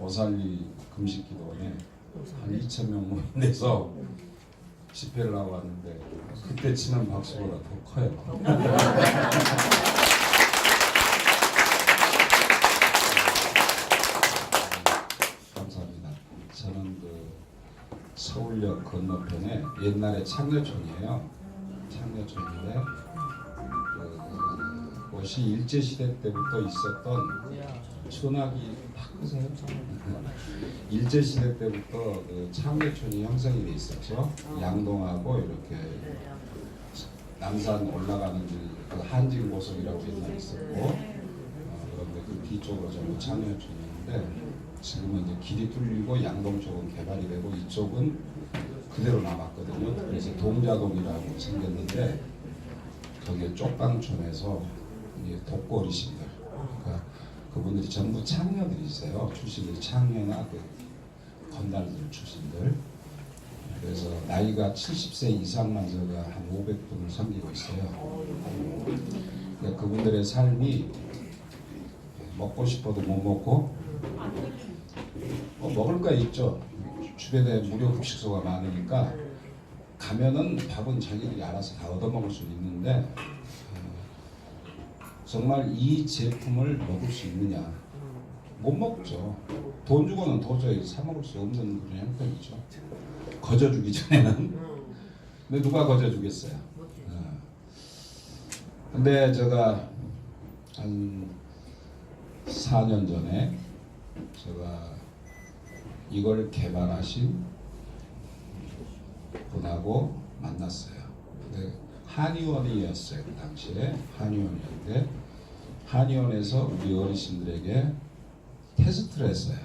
오살리 금식기도원에 한 2,000명 모여서 집회를 하고 왔는데 그때 치는 박수보다 더 커요. 감사합니다. 저는 그 서울역 건너편에 옛날에 창녀촌이에요. 창녀촌인데 그것이 일제시대 때부터 있었던 전화기 바꾸세요. 일제시대 때부터 그 창녀촌이 형성이 돼 있었죠. 양동하고 이렇게 남산 올라가는 길, 그 한진고속이라고 옛날에 있었고, 그런데 그 뒤쪽으로 전부 창녀촌이었는데 지금은 이제 길이 뚫리고 양동 쪽은 개발이 되고 이쪽은 그대로 남았거든요. 그래서 동자동이라고 생겼는데 거기에 쪽방촌에서 독거 어르신들, 그러니까 그분들이 전부 창녀들이세요. 출신들이 창녀나 그 건달들 출신들. 그래서 나이가 70세 이상만 제가 한 500분을 섬기고 있어요. 그러니까 그분들의 삶이 먹고 싶어도 못 먹고 먹을 거 있죠. 주변에 무료 급식소가 많으니까 가면은 밥은 자기들이 알아서 다 얻어먹을 수 있는데 정말 이 제품을 먹을 수 있느냐? 못 먹죠. 돈 주고는 도저히 사 먹을 수 없는 그런 형편이죠. 거저주기 전에는. 근데 누가 거저주겠어요? 근데 제가 한 4년 전에 제가 이걸 개발하신 분하고 만났어요. 근데 한의원이었어요. 그 당시에 한의원이었는데 한의원에서 우리 어르신들에게 테스트를 했어요.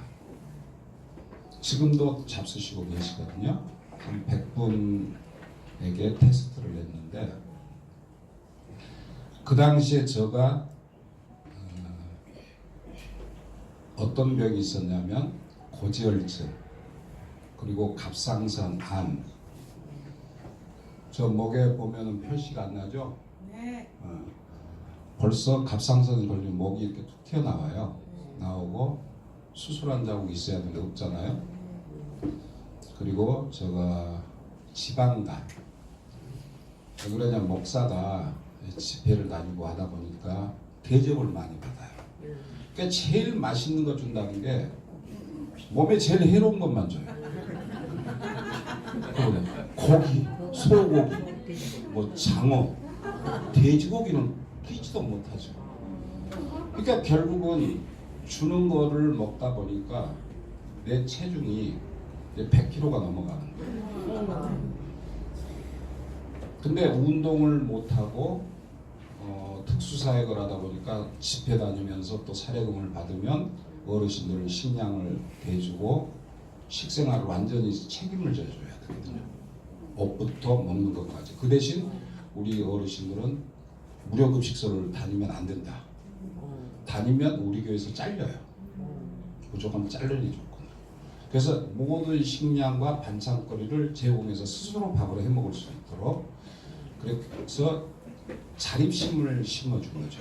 지금도 잡수시고 계시거든요. 한 100분에게 테스트를 했는데 그 당시에 제가 어떤 병이 있었냐면 고지혈증 그리고 갑상선 암. 저 목에 보면은 표시가 안 나죠? 네. 벌써 갑상선이 걸리면 목이 이렇게 툭 튀어나와요. 나오고 수술한 자국 있어야 되는데 없잖아요. 그리고 제가 지방간. 왜 그러냐면 목사가 집회를 다니고 하다 보니까 대접을 많이 받아요. 그러니까 제일 맛있는 거 준다는 게 몸에 제일 해로운 것만 줘요. 고기, 소고기, 뭐 장어, 돼지고기는 끼지도 못하죠. 그러니까 결국은 주는 거를 먹다 보니까 내 체중이 이제 100kg가 넘어가는 거예요. 근데 운동을 못하고 특수사역을 하다 보니까 집회 다니면서 또 사례금을 받으면 어르신들 식량을 대주고 식생활을 완전히 책임을 져줘야 되거든요. 옷부터 먹는 것까지. 그 대신 우리 어르신들은 무료급식소를 다니면 안 된다. 다니면 우리 교회에서 잘려요. 무조건 잘리니 좋구나. 그래서 모든 식량과 반찬거리를 제공해서 스스로 밥을 해먹을 수 있도록 그래서 자립심을 심어준 거죠.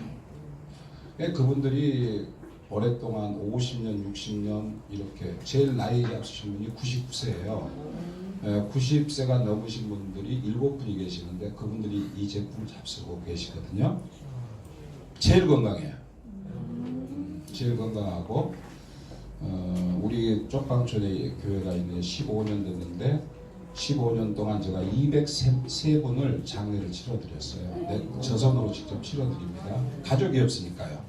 그분들이 오랫동안 50년, 60년 이렇게 제일 나이 잡수신 분이 99세예요. 90세가 넘으신 분들이 7분이 계시는데 그분들이 이 제품을 잡수고 계시거든요. 제일 건강해요. 제일 건강하고 우리 쪽방촌에 교회가 있는 15년 됐는데 15년 동안 제가 203분을 장례를 치러드렸어요. 저 손으로 직접 치러드립니다. 가족이 없으니까요.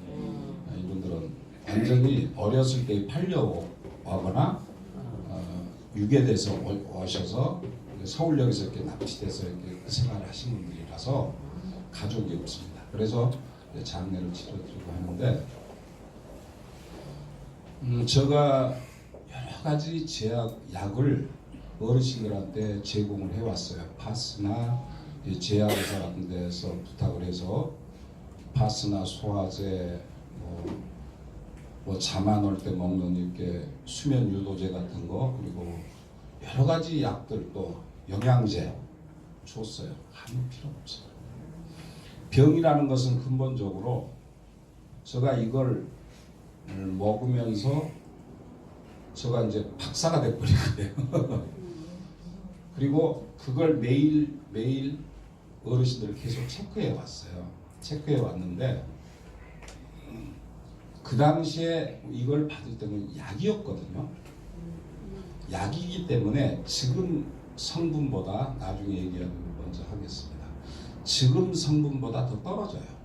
이분들은 완전히 어렸을 때 팔려오거나 유괴돼서 오셔서 서울역에서 이렇게 납치돼서 이렇게 생활을 하신 분들이라서 가족이 없습니다. 그래서 장례를 치러드리고 하는데 제가 여러 가지 약을 어르신들한테 제공을 해왔어요. 파스나 제약회사 같은 데서 부탁을 해서 파스나 소화제 뭐 잠 안 올 때 먹는 이렇게 수면 유도제 같은 거 그리고 여러 가지 약들 또 영양제 줬어요. 아무 필요 없어요. 병이라는 것은 근본적으로 제가 이걸 먹으면서 제가 이제 박사가 돼버린 거예요. 그리고 그걸 매일 어르신들을 계속 체크해 왔어요. 체크해 왔는데 그 당시에 이걸 받을 때는 약이었거든요. 약이기 때문에 지금 성분보다, 나중에 얘기하는 걸 먼저 하겠습니다. 지금 성분보다 더 떨어져요.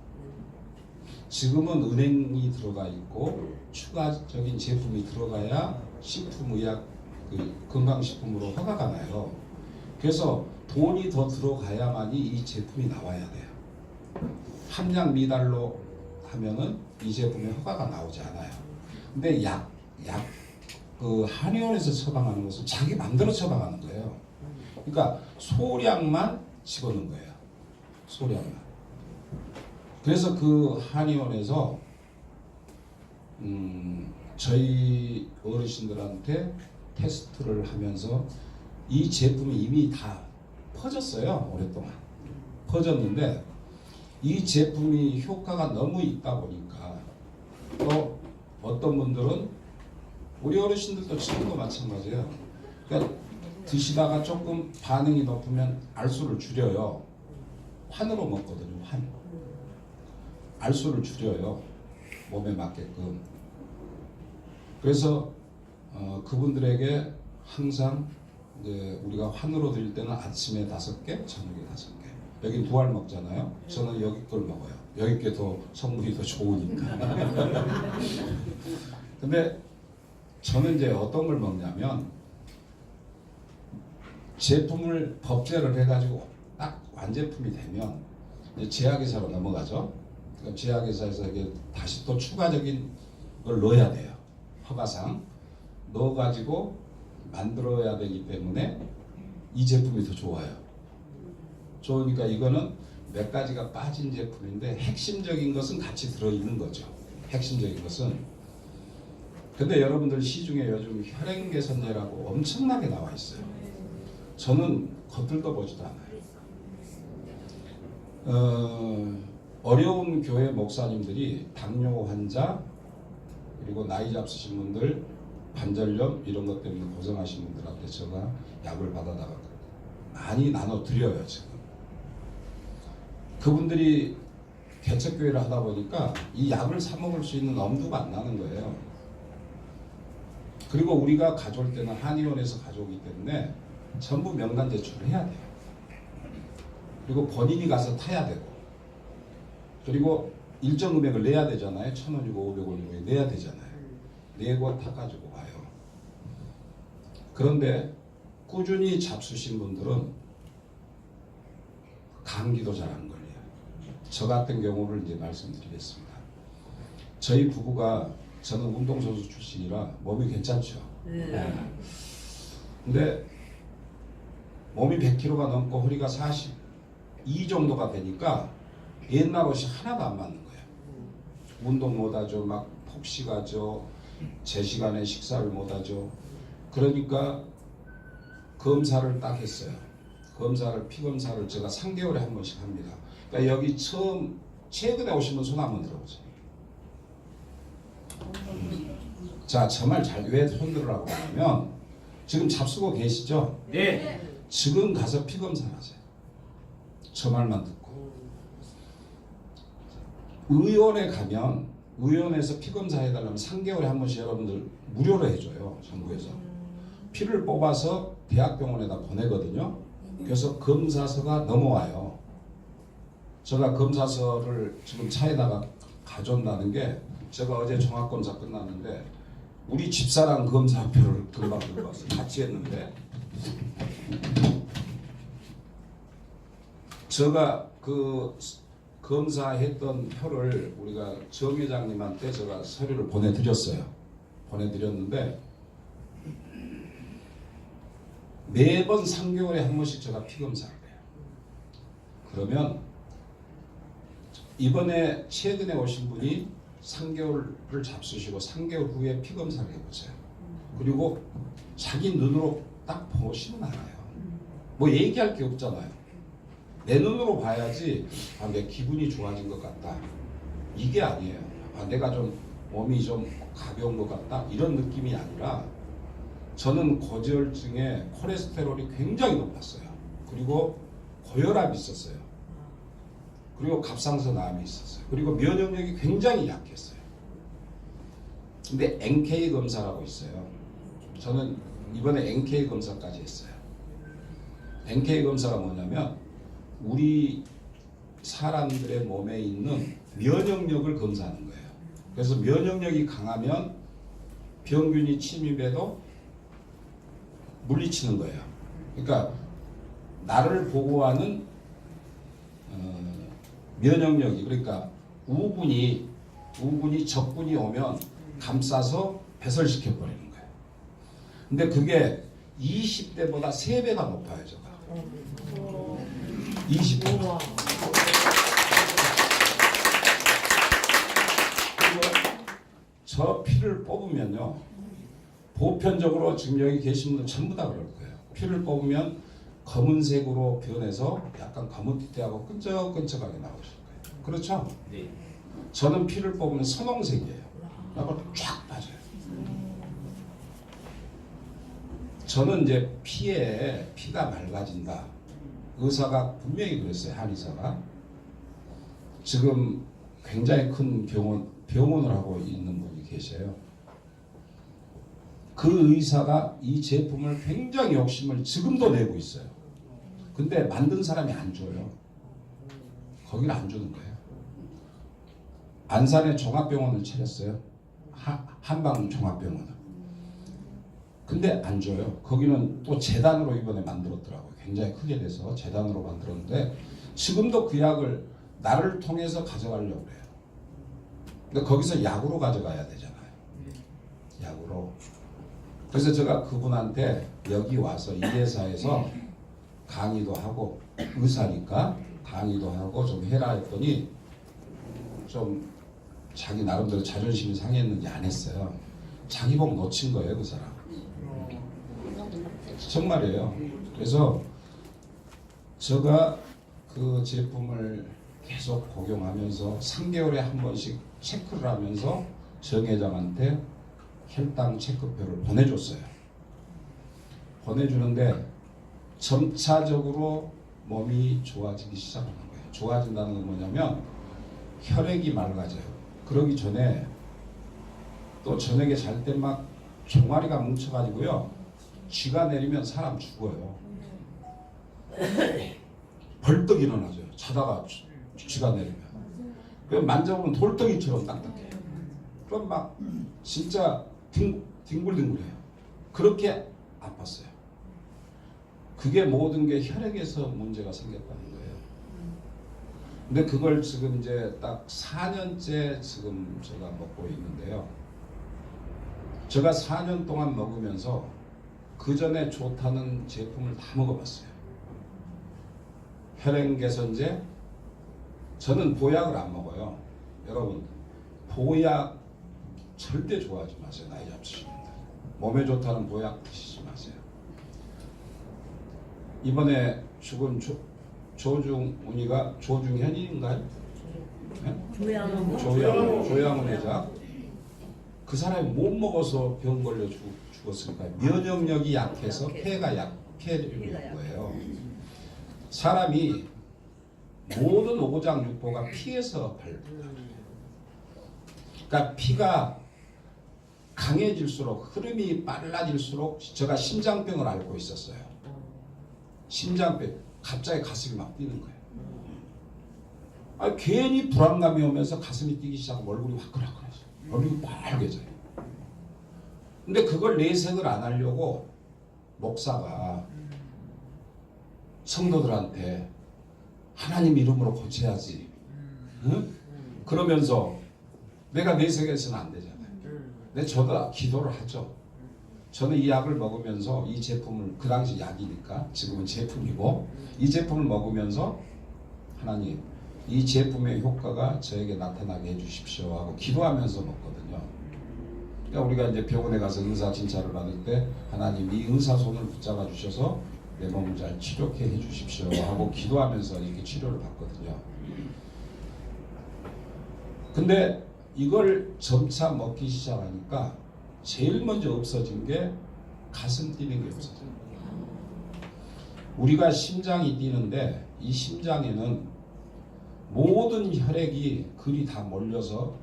지금은 은행이 들어가 있고 추가적인 제품이 들어가야 식품의약 건강식품으로 허가가 나요. 그래서 돈이 더 들어가야만이 이 제품이 나와야 돼요. 함량 미달로 하면은 이 제품의 허가가 나오지 않아요. 근데 그 한의원에서 처방하는 것은 자기 마음대로 처방하는 거예요. 그러니까 소량만 집어넣은 거예요. 소량만. 그래서 그 한의원에서 저희 어르신들한테 테스트를 하면서 이 제품이 이미 다 퍼졌어요. 오랫동안 퍼졌는데 이 제품이 효과가 너무 있다 보니까 또 어떤 분들은 우리 어르신들도 지금도 마찬가지예요. 그러니까 드시다가 조금 반응이 높으면 알수를 줄여요. 환으로 먹거든요. 환. 알수를 줄여요. 몸에 맞게끔. 그래서 그분들에게 항상 이제 우리가 환으로 드릴 때는 아침에 5개, 저녁에 5개. 여기 2알 먹잖아요. 저는 여기 걸 먹어요. 여기 게 더 성분이 더 좋으니까. 근데 저는 이제 어떤 걸 먹냐면 제품을 법제를 해가지고 딱 완제품이 되면 이제 제약회사로 넘어가죠. 그러니까 제약회사에서 이게 다시 또 추가적인 걸 넣어야 돼요. 허가상 넣어가지고 만들어야 되기 때문에 이 제품이 더 좋아요. 좋으니까 이거는 몇 가지가 빠진 제품인데 핵심적인 것은 같이 들어있는 거죠. 핵심적인 것은. 근데 여러분들 시중에 요즘 혈행 개선제라고 엄청나게 나와 있어요. 저는 겉들떠 보지도 않아요. 어려운 교회 목사님들이 당뇨 환자 그리고 나이 잡수신 분들 관절염 이런 것 때문에 고생하신 분들한테 제가 약을 받아다가 많이 나눠드려요. 지금 그분들이 개척교회를 하다 보니까 이 약을 사 먹을 수 있는 엄두가 안 나는 거예요. 그리고 우리가 가져올 때는 한의원에서 가져오기 때문에 전부 명단 제출을 해야 돼요. 그리고 본인이 가서 타야 되고 그리고 일정 금액을 내야 되잖아요. 1,000원이고 500원이고 내야 되잖아요. 내고 타가지고 와요. 그런데 꾸준히 잡수신 분들은 감기도 잘 안 걸려요. 저 같은 경우를 이제 말씀드리겠습니다. 저희 부부가 저는 운동선수 출신이라 몸이 괜찮죠. 네. 근데 몸이 100kg가 넘고 허리가 42 정도가 되니까 옛날 옷이 하나도 안 맞는 거예요. 운동 못하죠. 막 폭식하죠. 제 시간에 식사를 못하죠. 그러니까 검사를 딱 했어요. 피검사를 제가 3개월에 한 번씩 합니다. 그러니까 여기 최근에 오시면 손 한번 들어보세요. 자, 저 말 왜 손들으라고 하냐면 지금 잡수고 계시죠? 네. 지금 가서 피검사를 하세요. 저 말만 듣고. 의원에 가면 의원에서 피검사 해달라면 3개월에 한 번씩 여러분들 무료로 해줘요. 정부에서. 피를 뽑아서 대학병원에다 보내거든요. 그래서 검사서가 넘어와요. 제가 검사서를 지금 차에다가 가져온다는 게 제가 어제 종합검사 끝났는데 우리 집사람 검사표를 금방 들고 왔어요. 같이 했는데 제가 그 검사했던 표를 우리가 정 회장님한테 제가 서류를 보내드렸어요. 보내드렸는데 매번 3개월에 한 번씩 제가 피검사를 해요. 그러면 이번에 최근에 오신 분이 3개월을 잡수시고 3개월 후에 피검사를 해보세요. 그리고 자기 눈으로 딱 보시면 알아요. 뭐 얘기할 게 없잖아요. 내 눈으로 봐야지 내 기분이 좋아진 것 같다. 이게 아니에요. 내가 좀 몸이 좀 가벼운 것 같다. 이런 느낌이 아니라 저는 고지혈증에 콜레스테롤이 굉장히 높았어요. 그리고 고혈압이 있었어요. 그리고 갑상선암이 있었어요. 그리고 면역력이 굉장히 약했어요. 근데 NK 검사라고 있어요. 저는 이번에 NK 검사까지 했어요. NK 검사가 뭐냐면 우리 사람들의 몸에 있는 면역력을 검사하는 거예요. 그래서 면역력이 강하면 병균이 침입해도 물리치는 거예요. 그러니까 나를 보호하는 면역력이, 그러니까 우군이 적군이 오면 감싸서 배설시켜 버리는 거예요. 근데 그게 20대보다 3배가 높아요, 제가. 20대. 그리고 저 피를 뽑으면요, 보편적으로 지금 여기 계신 분들 전부 다 그럴 거예요. 피를 뽑으면 검은색으로 변해서 약간 검은띠하고 끈적끈적하게 나오실 거예요. 그렇죠? 네. 저는 피를 뽑으면 선홍색이에요. 그리고 쫙 빠져요. 저는 이제 피가 맑아진다. 의사가 분명히 그랬어요. 한의사가. 지금 굉장히 큰 병원을 하고 있는 분이 계셔요. 그 의사가 이 제품을 굉장히 욕심을 지금도 내고 있어요. 근데 만든 사람이 안 줘요. 거기는 안 주는 거예요. 안산에 종합병원을 차렸어요. 한방 종합병원을. 근데 안 줘요. 거기는 또 재단으로 이번에 만들었더라고요. 굉장히 크게 돼서 재단으로 만들었는데 지금도 그 약을 나를 통해서 가져가려고 해요. 근데 거기서 약으로 가져가야 되잖아요. 약으로. 그래서 제가 그분한테 여기 와서 이 회사에서 강의도 하고, 의사니까 강의도 하고 좀 해라 했더니 좀 자기 나름대로 자존심이 상했는지 안 했어요. 자기 복 놓친 거예요, 그 사람. 정말이에요. 그래서 제가 그 제품을 계속 복용하면서 3개월에 한 번씩 체크를 하면서 정 회장한테 혈당 체크표를 보내줬어요. 보내주는데 점차적으로 몸이 좋아지기 시작하는 거예요. 좋아진다는 건 뭐냐면 혈액이 맑아져요. 그러기 전에 또 저녁에 잘 때 막 종아리가 뭉쳐가지고요, 쥐가 내리면 사람 죽어요. 벌떡 일어나죠. 자다가 쥐가 내리면. 그럼 만져보면 돌덩이처럼 딱딱해요. 그럼 막 진짜 뒹굴뒹굴해요. 그렇게 아팠어요. 그게 모든 게 혈액에서 문제가 생겼다는 거예요. 근데 그걸 지금 이제 딱 4년째 지금 제가 먹고 있는데요. 제가 4년 동안 먹으면서 그 전에 좋다는 제품을 다 먹어봤어요. 혈액 개선제. 저는 보약을 안 먹어요. 여러분, 보약 절대 좋아하지 마세요. 나이 잡수시는데 몸에 좋다는 보약 드시지 마세요. 이번에 죽은 조중훈이가 조중현인가요? 네? 조양훈 회장. 그 사람이 못 먹어서 병 걸려 죽었으니까 면역력이 약해서 폐를 온 거예요. 사람이 모든 오장육부가 피에서 발달해요. 그러니까 피가 강해질수록, 흐름이 빨라질수록, 제가 심장병을 앓고 있었어요. 심장병, 갑자기 가슴이 막 뛰는 거예요. 괜히 불안감이 오면서 가슴이 뛰기 시작하고 얼굴이 화끈화끈해져요. 얼굴이 빨개져요. 근데 그걸 내색을 안 하려고 목사가 성도들한테 하나님 이름으로 고쳐야지, 응? 그러면서 내가 내색해서는 안 되잖아요. 근데 저도 기도를 하죠. 저는 이 약을 먹으면서 이 제품을, 그 당시 약이니까 지금은 제품이고, 이 제품을 먹으면서 하나님 이 제품의 효과가 저에게 나타나게 해주십시오 하고 기도하면서 먹거든요. 그러니까 우리가 이제 병원에 가서 의사 진찰을 받을 때 하나님 이 의사 손을 붙잡아 주셔서 내 몸을 잘 치료케 해주십시오 하고 기도하면서 이렇게 치료를 받거든요. 근데 이걸 점차 먹기 시작하니까 제일 먼저 없어진 게 가슴 뛰는 게 없어져요. 우리가 심장이 뛰는데 이 심장에는 모든 혈액이 그리 다 몰려서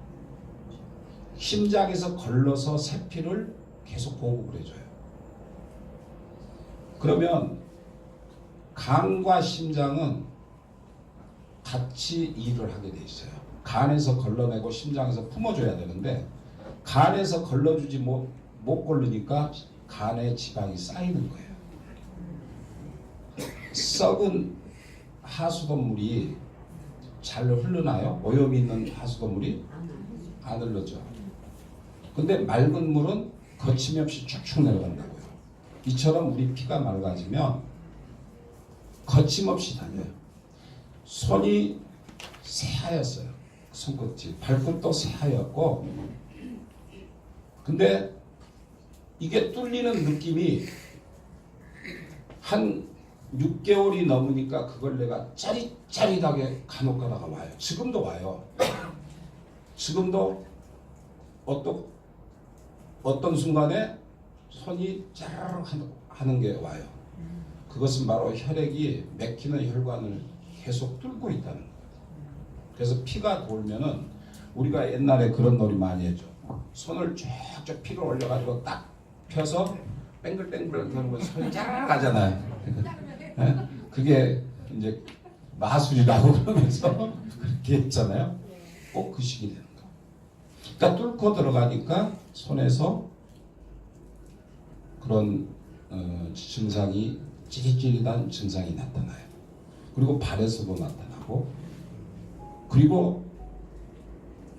심장에서 걸러서 세피를 계속 보급을 해줘요. 그러면 간과 심장은 같이 일을 하게 돼 있어요. 간에서 걸러내고 심장에서 품어줘야 되는데 간에서 걸러주지 못 걸르니까 간에 지방이 쌓이는 거예요. 썩은 하수도물이 잘 흐르나요? 오염이 있는 하수도물이 안 흘러져. 근데 맑은 물은 거침없이 쭉쭉 내려간다고요. 이처럼 우리 피가 맑아지면 거침없이 다녀요. 손이 새하였어요. 손끝이. 발끝도 새하였고, 근데 이게 뚫리는 느낌이 한 6개월이 넘으니까 그걸 내가 짜릿짜릿하게 간혹 가다가 와요. 지금도 와요. 지금도 어떤 순간에 손이 짜르르 하는 게 와요. 그것은 바로 혈액이 맥히는 혈관을 계속 뚫고 있다는 거예요. 그래서 피가 돌면은 우리가 옛날에 그런 놀이 많이 했죠. 손을 쫙쫙 피를 올려가지고 딱 펴서 뱅글뱅글 그러면 손이 짜르르 가잖아요. 그게 이제 마술이라고 그러면서 그렇게 했잖아요. 꼭 그 식이 되는 거. 그러니까 뚫고 들어가니까 손에서 그런 증상이 찌릿찌릿한 증상이 나타나요. 그리고 발에서도 나타나고, 그리고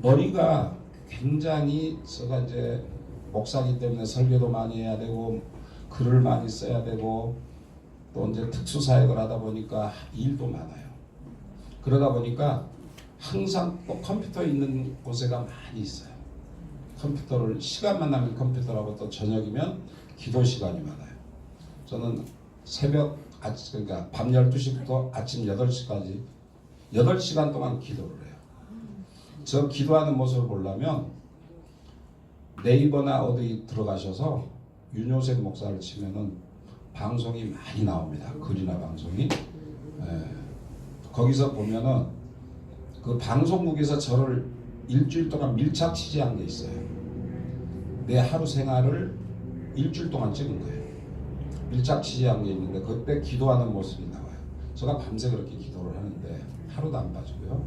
머리가 굉장히 제가 이제 목사기 때문에 설교도 많이 해야 되고 글을 많이 써야 되고 또 이제 특수사역을 하다 보니까 일도 많아요. 그러다 보니까 항상 꼭 컴퓨터 있는 곳에가 많이 있어요. 컴퓨터를 시간만 나면 컴퓨터라고, 또 저녁이면 기도 시간이 많아요. 저는 새벽 그러니까 밤 12시부터 아침 8시까지 8시간 동안 기도를 해요. 저 기도하는 모습을 보려면 네이버나 어디 들어가셔서 윤요셉 목사를 치면은 방송이 많이 나옵니다. 글이나 방송이. 거기서 보면은 그 방송국에서 저를 일주일 동안 밀착 취재한 게 있어요. 내 하루 생활을 일주일 동안 찍은 거예요. 밀착 취재한 게 있는데 그때 기도하는 모습이 나와요. 제가 밤새 그렇게 기도를 하는데 하루도 안 빠지고요.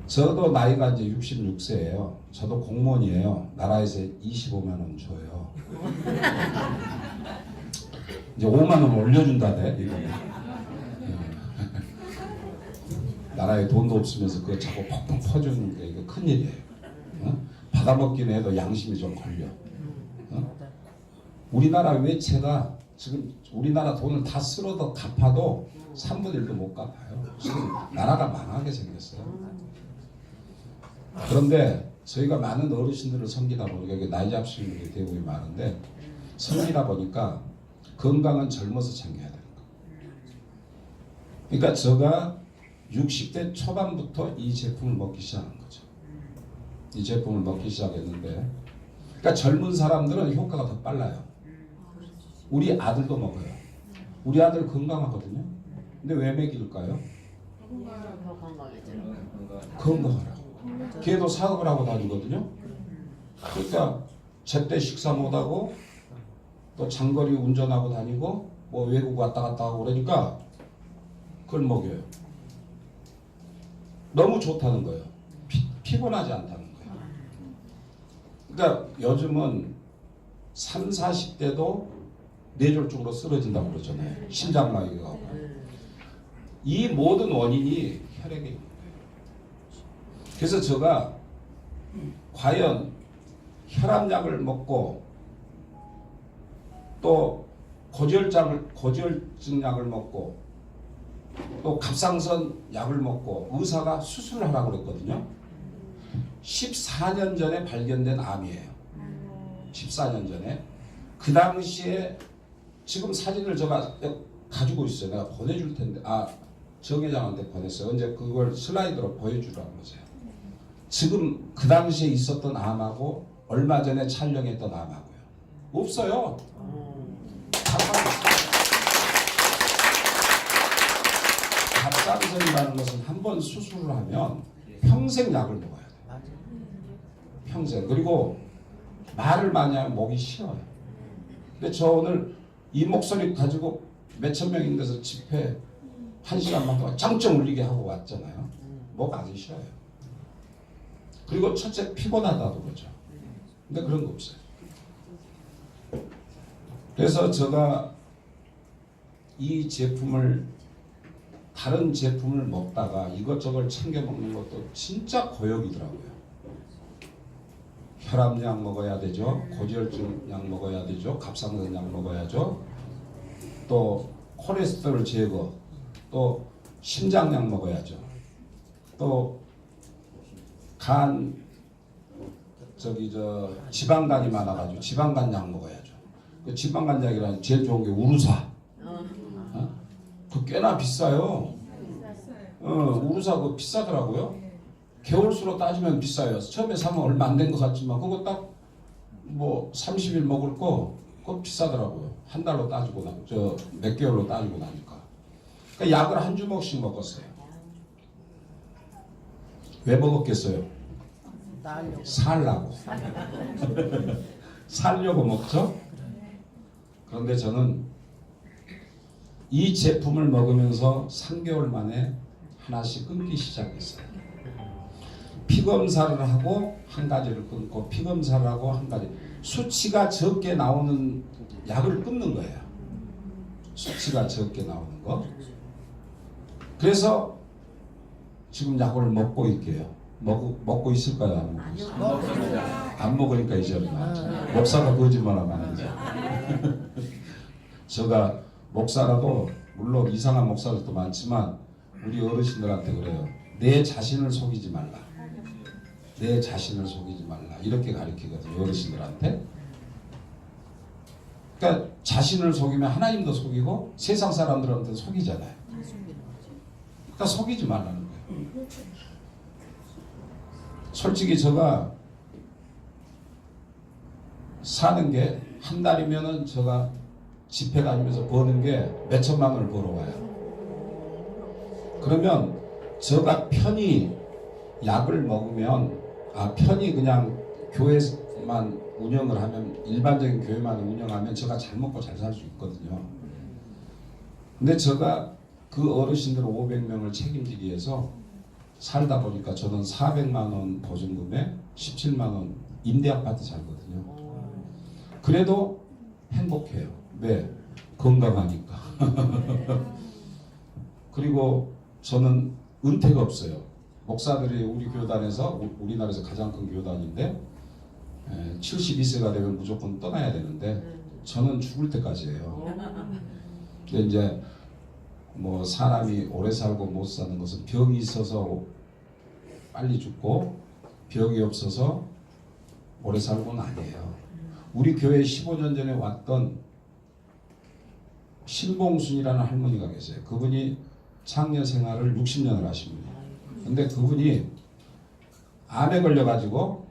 저도 나이가 이제 66세예요. 저도 공무원이에요. 나라에서 25만 원 줘요. 이제 5만 원 올려준다네. 이거. 나라에 돈도 없으면서 그거 자꾸 퍽퍽 퍼주는 게 이거 큰일이에요. 받아먹기는 해도 양심이 좀 걸려. 우리나라 외채가 지금 우리나라 돈을 다 쓸어도 갚아도 3분의 1도 못 갚아요. 지금 나라가 망하게 생겼어요. 그런데 저희가 많은 어르신들을 섬기다 보니까 나이 잡수는 게 대부분이 많은데 섬기다 보니까 건강은 젊어서 챙겨야 되는 거예요. 그러니까 제가 60대 초반부터 이 제품을 먹기 시작한 거죠. 이 제품을 먹기 시작했는데, 그러니까 젊은 사람들은 효과가 더 빨라요. 우리 아들도 먹어요. 우리 아들 건강하거든요. 근데 왜 먹일까요? 건강하라고. 걔도 사업을 하고 다니거든요. 그러니까 제때 식사 못하고 또 장거리 운전하고 다니고 뭐 외국 왔다 갔다 하고 그러니까 그걸 먹여요. 너무 좋다는 거예요. 피곤하지 않다는 거예요. 그러니까 요즘은 3, 40대도 뇌졸중으로 쓰러진다고 그러잖아요. 심장마비가 오고. 이 모든 원인이 혈액에 있는 거예요. 그래서 제가 과연 혈압약을 먹고 또 고지혈증 약을 먹고 또 갑상선 약을 먹고 의사가 수술을 하라고 그랬거든요. 14년 전에 발견된 암이에요. 14년 전에. 그 당시에 지금 사진을 제가 가지고 있어요. 내가 보내줄 텐데, 정 회장한테 보냈어요. 언제 그걸 슬라이드로 보여주라고 하세요. 지금 그 당시에 있었던 암하고 얼마 전에 촬영했던 암하고요. 없어요. 갑상선이라는 것은 한 번 수술을 하면 평생 약을 먹어야 돼요. 평생. 그리고 말을 많이 하면 목이 쉬어요. 근데 저 오늘 이 목소리 가지고 몇천 명 있는 데서 집회 1시간만 동안 짱짱 울리게 하고 왔잖아요. 목 아주 쉬어요. 그리고 첫째 피곤하다도 그러죠. 근데 그런 거 없어요. 그래서 제가 이 제품을 다른 제품을 먹다가 이것저것 챙겨 먹는 것도 진짜 고역이더라고요. 혈압약 먹어야 되죠. 고지혈증 약 먹어야 되죠. 갑상선 약 먹어야죠. 또 콜레스테롤 제거, 또 심장약 먹어야죠. 또 간 지방간이 많아가지고 지방간 약 먹어야죠. 그 지방간 약이라는 제일 좋은 게 우루사. 그 꽤나 비싸요. 우루사 그거 비싸더라고요. 개월수로 따지면 비싸요. 처음에 사면 얼마 안 된 것 같지만 그거 딱 뭐 30일 먹을 거 그거 비싸더라고요. 한 달로 따지고 몇 개월로 따지고 나니까. 그러니까 약을 한 주먹씩 먹었어요. 왜 먹었겠어요? 살라고. 살려고 먹죠. 그런데 저는 이 제품을 먹으면서 3개월 만에 하나씩 끊기 시작했어요. 피검사를 하고 한 가지를 끊고 피검사를 하고 한 가지. 수치가 적게 나오는 약을 끊는 거예요. 수치가 적게 나오는 거. 그래서 지금 약을 먹고 있게요. 먹고 있을까요? 안 먹고 있을까요? 안 먹으니까 이제는 목사가 거짓말하면 안 되죠. 제가 목사라도 물론 이상한 목사들도 많지만 우리 어르신들한테 그래요. 내 자신을 속이지 말라. 내 자신을 속이지 말라. 이렇게 가르치거든요. 어르신들한테. 그러니까 자신을 속이면 하나님도 속이고 세상 사람들한테 속이잖아요. 그러니까 속이지 말라는 거예요. 솔직히 제가 사는 게 한 달이면은 제가 집회 다니면서 버는 게 몇천만 원을 벌어와요. 그러면 제가 편히 약을 먹으면 편히 그냥 교회만 운영을 하면 일반적인 교회만 운영하면 제가 잘 먹고 잘 살 수 있거든요. 근데 제가 그 어르신들 500명을 책임지기 위해서 살다 보니까 저는 400만 원 보증금에 17만 원 임대 아파트 살거든요. 그래도 행복해요. 왜? 건강하니까. 그리고 저는 은퇴가 없어요. 목사들이 우리 교단에서 우리나라에서 가장 큰 교단인데 72세가 되면 무조건 떠나야 되는데 저는 죽을 때까지예요. 근데 이제 뭐 사람이 오래 살고 못 사는 것은 병이 있어서 빨리 죽고 병이 없어서 오래 살고는 아니에요. 우리 교회 15년 전에 왔던 신봉순이라는 할머니가 계세요. 그분이 창녀 생활을 60년을 하신 분이에요. 근데 그분이 암에 걸려가지고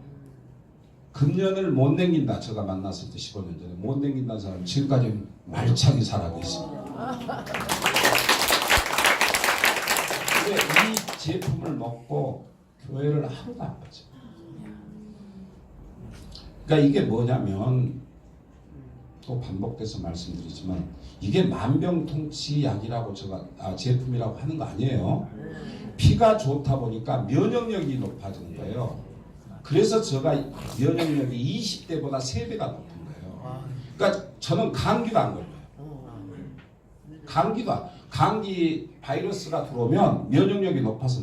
금년을 못 남긴다. 제가 만났을 때 15년 전에 못 남긴다는 사람 지금까지 말창이 살아고 있습니다. 근데 이 제품을 먹고 교회를 하루도 안 빠져. 그러니까 이게 뭐냐면 또 반복돼서 말씀드리지만 이게 만병통치약이라고 제가 제품이라고 하는 거 아니에요. 피가 좋다 보니까 면역력이 높아지는 거예요. 그래서 제가 면역력이 20대보다 3배가 높은 거예요. 그러니까 저는 감기도 안 걸려요. 감기 바이러스가 들어오면 면역력이 높아서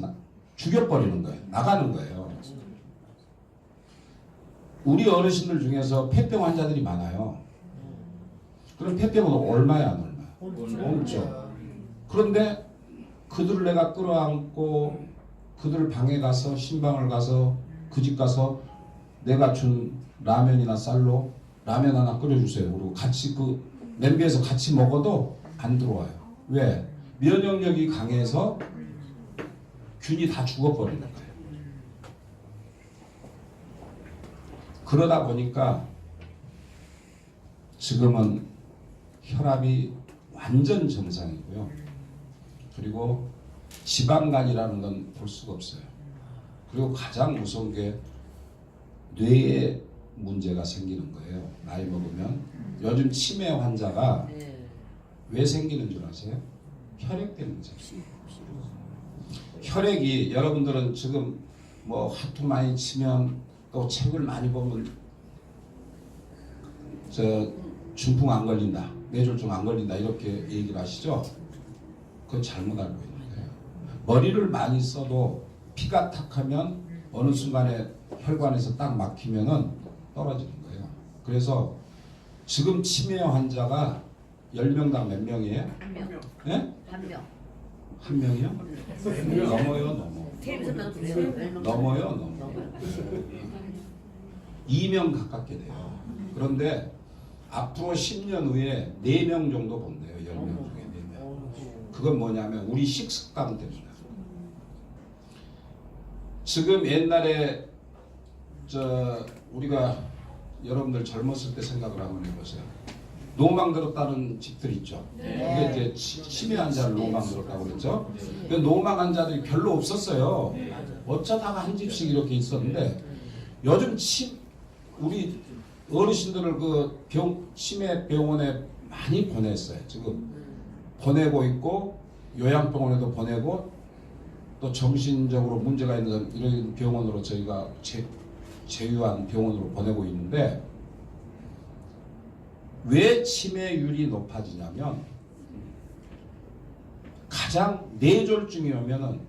죽여버리는 거예요. 나가는 거예요. 우리 어르신들 중에서 폐병 환자들이 많아요. 그럼 폐병은 얼마야 안 얼마야? 없죠. 그런데 그들을 내가 끌어안고 그들 방에 가서 신방을 가서 그 집 가서 내가 준 라면이나 쌀로 라면 하나 끓여주세요. 그리고 같이 그 냄비에서 같이 먹어도 안 들어와요. 왜? 면역력이 강해서 균이 다 죽어버리는 거예요. 그러다 보니까 지금은 혈압이 완전 정상이고요. 그리고 지방간이라는 건 볼 수가 없어요. 그리고 가장 무서운 게 뇌에 문제가 생기는 거예요. 나이 먹으면. 요즘 치매 환자가 왜 생기는 줄 아세요? 혈액 때문에. 혈액이 여러분들은 지금 뭐 하도 많이 치면 또 책을 많이 보면 저 중풍 안 걸린다, 뇌졸중 안 걸린다 이렇게 얘기를 하시죠? 그건 잘못 알고 있는 거예요. 머리를 많이 써도 피가 탁하면 어느 순간에 혈관에서 딱 막히면은 떨어지는 거예요. 그래서 지금 치매 환자가 10명당 몇 명이에요? 한 명. 예? 한 명. 한 명이요? 넘어요, 넘어. 넘어요, 넘어. 2명 가깝게 돼요. 그런데 앞으로 10년 후에 4명 정도 본대요. 10명 중에 4명. 그건 뭐냐면 우리 식습관 때문에. 지금 옛날에 우리가 여러분들 젊었을 때 생각을 한번 해보세요. 노망 들었다는 집들 있죠. 이게 이제 치매 환자를 노망 들었다고 그랬죠. 그 노망 환자들이 별로 없었어요. 어쩌다가 한 집씩 이렇게 있었는데 요즘 우리 어르신들을 그 치매 병원에 많이 보냈어요. 지금 보내고 있고 요양병원에도 보내고 또 정신적으로 문제가 있는 이런 병원으로 저희가 제휴한 병원으로 보내고 있는데 왜 치매율이 높아지냐면 가장 뇌졸중이 오면은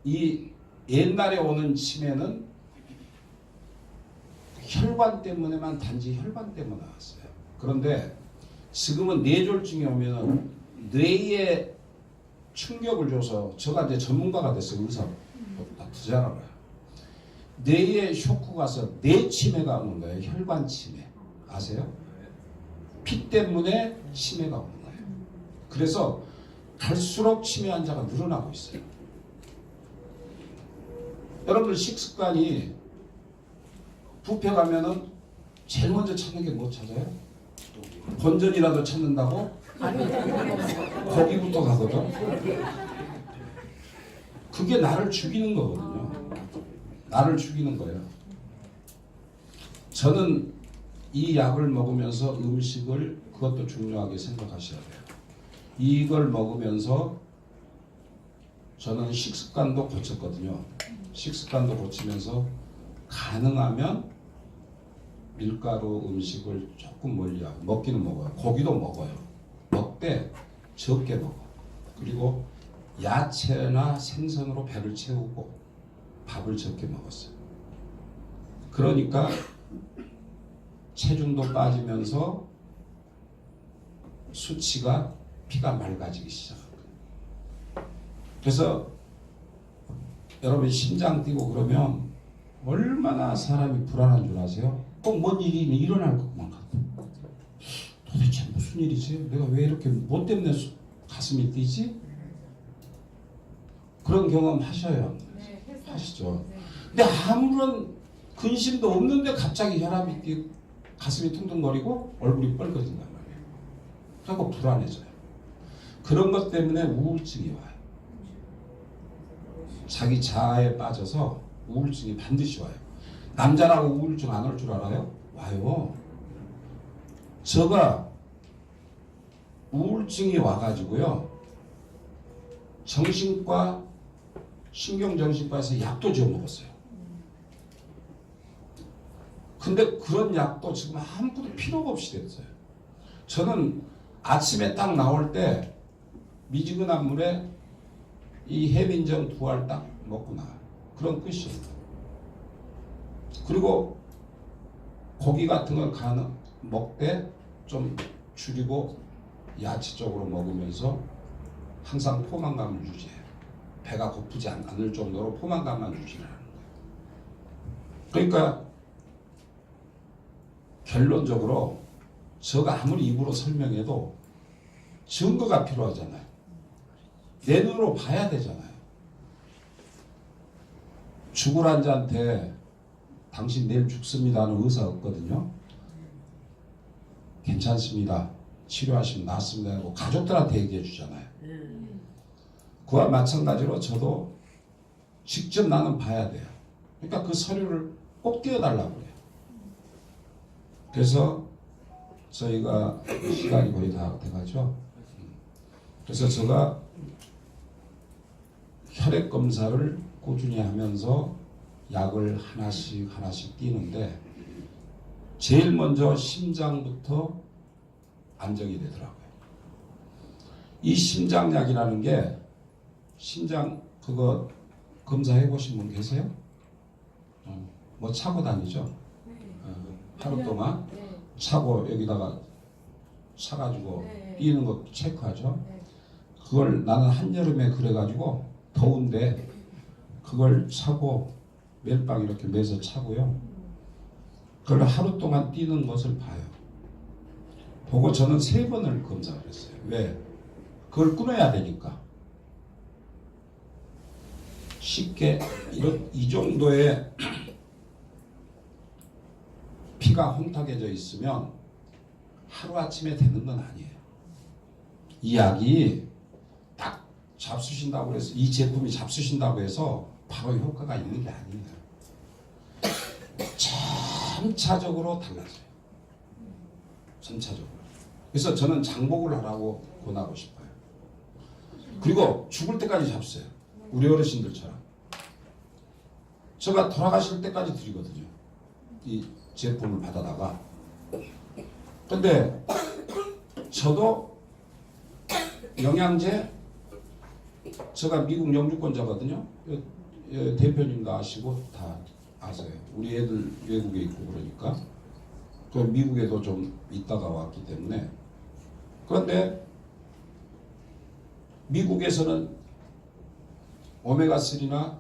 이 옛날에 오는 치매는 혈관 때문에만 단지 혈관 때문에 나왔어요. 그런데 지금은 뇌졸중이 오면은 뇌에 충격을 줘서 제가 이제 전문가가 됐어요. 의사보다 더 잘 알아요. 뇌에 쇼크가 와서 뇌 치매가 오는 거예요. 혈관 치매. 아세요? 피 때문에 치매가 오는 거예요. 그래서 갈수록 치매 환자가 늘어나고 있어요. 여러분들 식습관이 뷔페 가면은 제일 먼저 찾는 게 뭐 찾아요? 본전이라도 찾는다고? 거기부터 가거든. 그게 나를 죽이는 거거든요. 나를 죽이는 거예요. 저는 이 약을 먹으면서 음식을 그것도 중요하게 생각하셔야 돼요. 이걸 먹으면서 저는 식습관도 고쳤거든요. 식습관도 고치면서 가능하면 밀가루 음식을 조금 멀리하고 먹기는 먹어요. 고기도 먹어요. 먹되 적게 먹어. 그리고 야채나 생선으로 배를 채우고 밥을 적게 먹었어요. 그러니까 체중도 빠지면서 수치가 피가 맑아지기 시작합니다. 그래서 여러분 심장 뛰고 그러면 얼마나 사람이 불안한 줄 아세요? 꼭 뭔 일이 일어날 것만 같아. 도대체 무슨 일이지? 내가 왜 이렇게 뭐 때문에 가슴이 뛰지? 그런 경험 하셔요. 하시죠. 근데 아무런 근심도 없는데 갑자기 혈압이 뛰고 가슴이 퉁퉁거리고 얼굴이 뻘거진단 말이에요. 그리고 불안해져요. 그런 것 때문에 우울증이 와요. 자기 자아에 빠져서 우울증이 반드시 와요. 남자라고 우울증 안 올 줄 알아요? 와요. 제가 우울증이 와가지고요. 정신과 신경정신과에서 약도 지어 먹었어요. 근데 그런 약도 지금 아무것도 필요가 없이 됐어요. 저는 아침에 딱 나올 때 미지근한 물에 이 해민정 2알 딱 먹고 나와요. 그런 끝이에요. 그리고 고기 같은 걸 먹되 좀 줄이고 야채 쪽으로 먹으면서 항상 포만감을 유지해요. 배가 고프지 않을 정도로 포만감만 유지하는 거예요. 그러니까 결론적으로 제가 아무리 입으로 설명해도 증거가 필요하잖아요. 내 눈으로 봐야 되잖아요. 죽을 환자한테 당신 내일 죽습니다 하는 의사 없거든요. 괜찮습니다. 치료하시면 낫습니다 하고 가족들한테 얘기해 주잖아요. 그와 마찬가지로 저도 직접 나는 봐야 돼요. 그러니까 그 서류를 꼭 띄워달라고 그래요. 그래서 저희가 시간이 거의 다 돼가죠. 그래서 제가 혈액 검사를 꾸준히 하면서 약을 하나씩 띄는데 제일 먼저 심장부터 안정이 되더라고요. 이 심장약이라는 게 심장 그거 검사해 보신 분 계세요? 뭐 차고 다니죠? 하루 동안 차고 여기다가 차가지고 뛰는 거 체크하죠? 그걸 나는 한여름에 그래가지고 더운데 그걸 차고 멜빵 이렇게 매서 차고요. 그걸 하루 동안 뛰는 것을 봐요. 보고 저는 3번을 검사를 했어요. 왜? 그걸 끊어야 되니까. 쉽게 이 정도의 피가 혼탁해져 있으면 하루아침에 되는 건 아니에요. 이 약이 딱 잡수신다고 해서 이 제품이 잡수신다고 해서 바로 효과가 있는 게 아니에요. 점차적으로 달라져요. 점차적으로. 그래서 저는 장복을 하라고 권하고 싶어요. 그리고 죽을 때까지 잡수요. 우리 어르신들처럼. 제가 돌아가실 때까지 드리거든요. 이 제품을 받아다가. 근데 저도 영양제 제가 미국 영주권자거든요. 대표님도 아시고 다 아세요. 우리 애들 외국에 있고 그러니까. 그 미국에도 좀 있다가 왔기 때문에. 그런데 미국에서는 오메가3나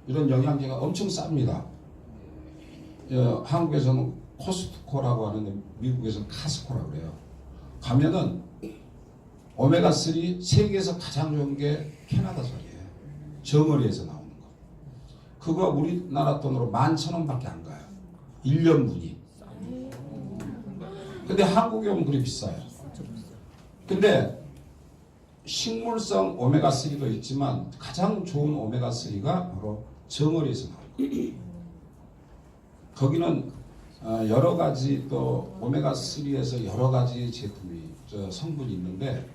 이런 영양제가 엄청 쌉니다. 한국에서는 코스트코라고 하는데 미국에서는 카스코라고 그래요. 가면은 오메가3 세계에서 가장 좋은 게 캐나다산이에요. 정어리에서 나오는 거. 그거 우리나라 돈으로 11,000원밖에 안 가요. 1년분이. 근데 한국에 오면 그리 비싸요. 근데 식물성 오메가3도 있지만 가장 좋은 오메가3가 바로 정어리에서 나오는 거예요. 거기는 여러 가지 또 오메가3에서 여러 가지 제품이 성분이 있는데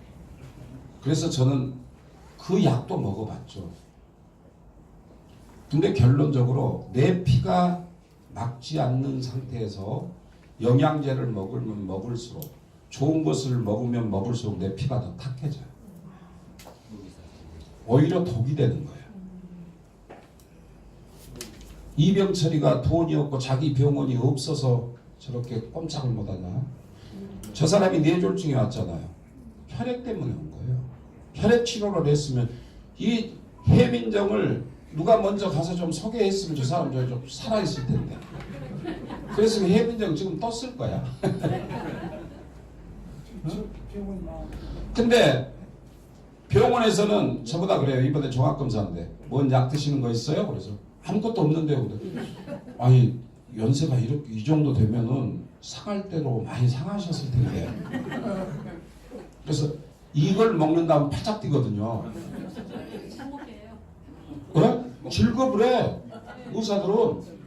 그래서 저는 그 약도 먹어봤죠. 근데 결론적으로 내 피가 막지 않는 상태에서 영양제를 먹으면 먹을수록 좋은 것을 먹으면 먹을수록 내 피가 더 탁해져요. 오히려 독이 되는 거예요. 이병철이가 돈이 없고 자기 병원이 없어서 저렇게 꼼짝을 못하나? 저 사람이 뇌졸중에 왔잖아요. 혈액 때문에 온 거예요. 혈액 치료를 했으면 이 해민정을 누가 먼저 가서 좀 소개했으면 저 사람 좀 살아있을 텐데. 그래서 해민정 지금 떴을 거야. 근데 병원에서는 저보다 그래요. 이번에 종합검사인데 뭔 약 드시는 거 있어요? 그래서 아무것도 없는데요. 아니 연세가 이렇게 이 정도 되면은 상할 대로 많이 상하셨을 텐데. 그래서 이걸 먹는 다음 팔짝 뛰거든요. 그래? 즐겁을 해. 의사들은.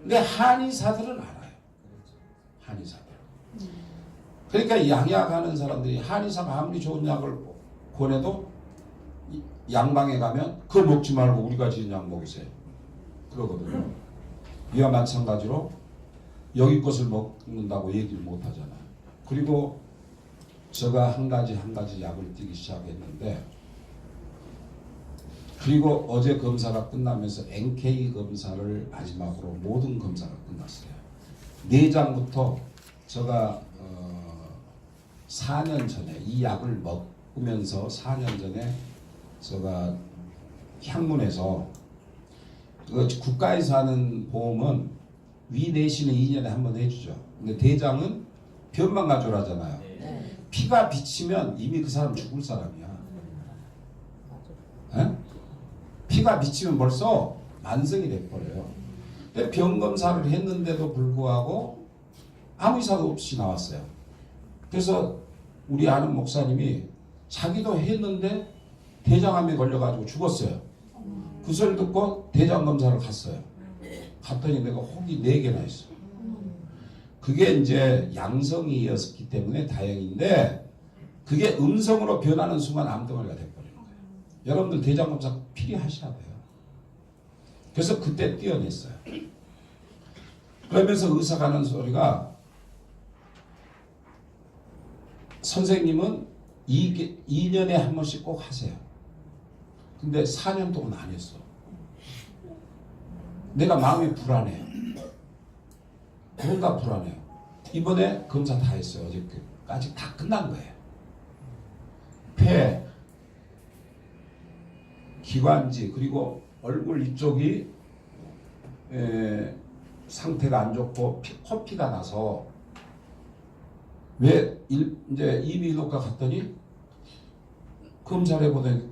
근데 한의사들은 알아요. 한의사들. 그러니까 양약하는 사람들이 한의사가 아무리 좋은 약을 권해도 양방에 가면 그걸 먹지 말고 우리가 지은 약 먹이세요. 그러거든요. 이와 마찬가지로 여기 것을 먹는다고 얘기를 못 하잖아요. 그리고 제가 한 가지 약을 띄기 시작했는데 그리고 어제 검사가 끝나면서 NK 검사를 마지막으로 모든 검사가 끝났어요. 내장부터 제가 4년 전에 이 약을 먹으면서 4년 전에 제가 향문에서 그 국가에서 하는 보험은 위 내시는 2년에 한 번 해주죠. 근데 대장은 변만 가져라잖아요. 피가 비치면 이미 그 사람 죽을 사람이야. 에? 피가 비치면 벌써 만성이 돼버려요. 근데 병 검사를 했는데도 불구하고 아무 이사도 없이 나왔어요. 그래서 우리 아는 목사님이 자기도 했는데 대장암에 걸려가지고 죽었어요. 그 소리 듣고 대장 검사를 갔어요. 갔더니 내가 혹이 4개나 있어. 그게 이제 양성이었기 때문에 다행인데 그게 음성으로 변하는 순간 암덩어리가 돼버리는 거예요. 여러분들 대장 검사 필요하셔야 돼요. 그래서 그때 떼어냈어요. 그러면서 의사가 하는 소리가 선생님은 2년에 한 번씩 꼭 하세요. 근데 4년 동안 안 했어. 내가 마음이 불안해요. 뭔가 불안해요. 이번에 검사 다 했어요. 어저께까지 다 끝난 거예요. 폐, 기관지 그리고 얼굴 이쪽이 상태가 안 좋고 코피가 나서 왜 이제 이비인후과 갔더니 검사를 해보더니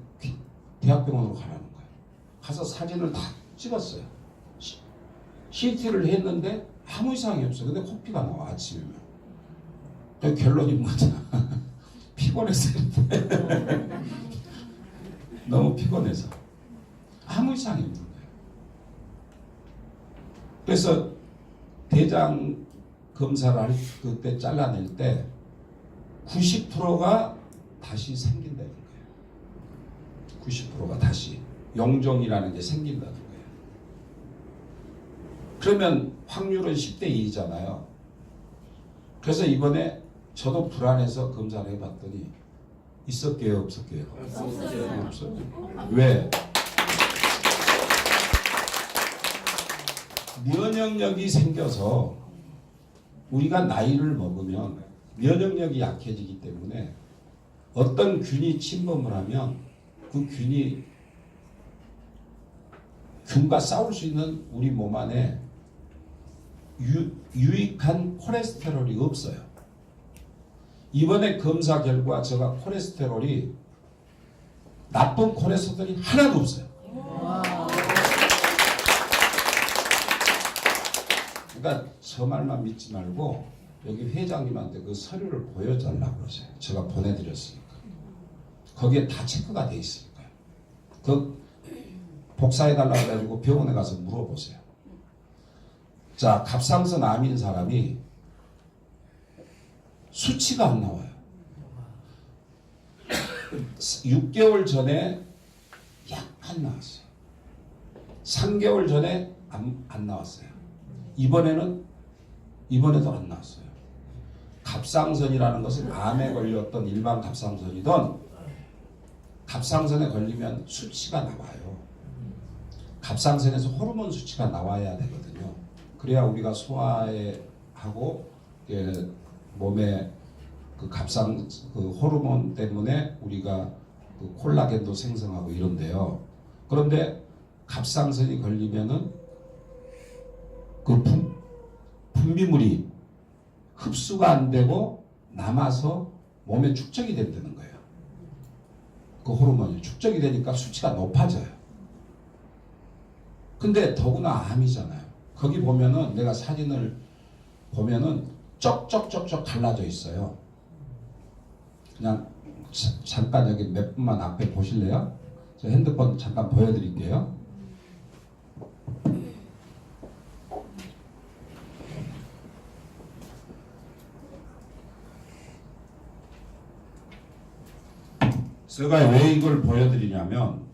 대학병원으로 가라는 거예요. 가서 사진을 다 찍었어요. CT를 했는데 아무 이상이 없어요. 근데 코피가 나와 아침이면. 결론이 뭐냐? 피곤했어요. 너무 피곤해서 아무 이상이 없는 거예요. 그래서 대장 검사를 할 그때 잘라낼 때 90%가 다시 생긴다는 거예요. 90%가 다시 영종이라는 게 생긴다는 거예요. 그러면 확률은 10대 2잖아요. 그래서 이번에 저도 불안해서 검사를 해봤더니 있었게요, 없었게요? 없어요. 왜? 면역력이 생겨서 우리가 나이를 먹으면 면역력이 약해지기 때문에 어떤 균이 침범을 하면 그 균과 싸울 수 있는 우리 몸 안에 유익한 콜레스테롤이 없어요. 이번에 검사 결과 제가 콜레스테롤이 나쁜 콜레스테롤이 하나도 없어요. 그러니까 저 말만 믿지 말고 여기 회장님한테 그 서류를 보여달라고 그러세요. 제가 보내드렸으니까. 거기에 다 체크가 돼 있으니까요. 그 복사해달라고 해가지고 병원에 가서 물어보세요. 자, 갑상선 암인 사람이 수치가 안 나와요. 6개월 전에 약간 나왔어요. 3개월 전에 안 나왔어요. 이번에도 안 나왔어요. 갑상선이라는 것은 암에 걸렸던 일반 갑상선이든 갑상선에 걸리면 수치가 나와요. 갑상선에서 호르몬 수치가 나와야 되거든요. 그래야 우리가 소화하고 몸에 그 그 호르몬 때문에 우리가 그 콜라겐도 생성하고 이런데요. 그런데 갑상선이 걸리면은 그 분비물이 흡수가 안 되고 남아서 몸에 축적이 된다는 거예요. 그 호르몬이 축적이 되니까 수치가 높아져요. 근데 더구나 암이잖아요. 거기 보면은 내가 사진을 보면은 쩍쩍쩍쩍 갈라져 있어요. 그냥 잠깐 여기 몇 분만 앞에 보실래요? 저 핸드폰 잠깐 보여드릴게요. 제가 왜 이걸 보여드리냐면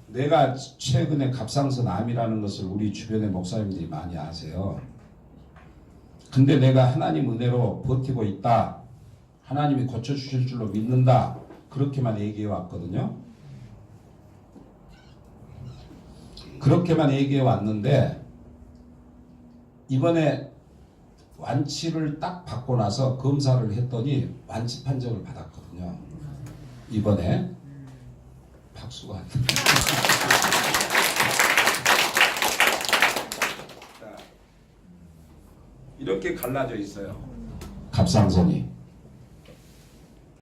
내가 최근에 갑상선 암이라는 것을 우리 주변의 목사님들이 많이 아세요. 근데 내가 하나님 은혜로 버티고 있다. 하나님이 고쳐주실 줄로 믿는다. 그렇게만 얘기해 왔거든요. 그렇게만 얘기해 왔는데 이번에 완치를 딱 받고 나서 검사를 했더니 완치 판정을 받았거든요. 이번에 박수가 이렇게 갈라져 있어요. 갑상선이.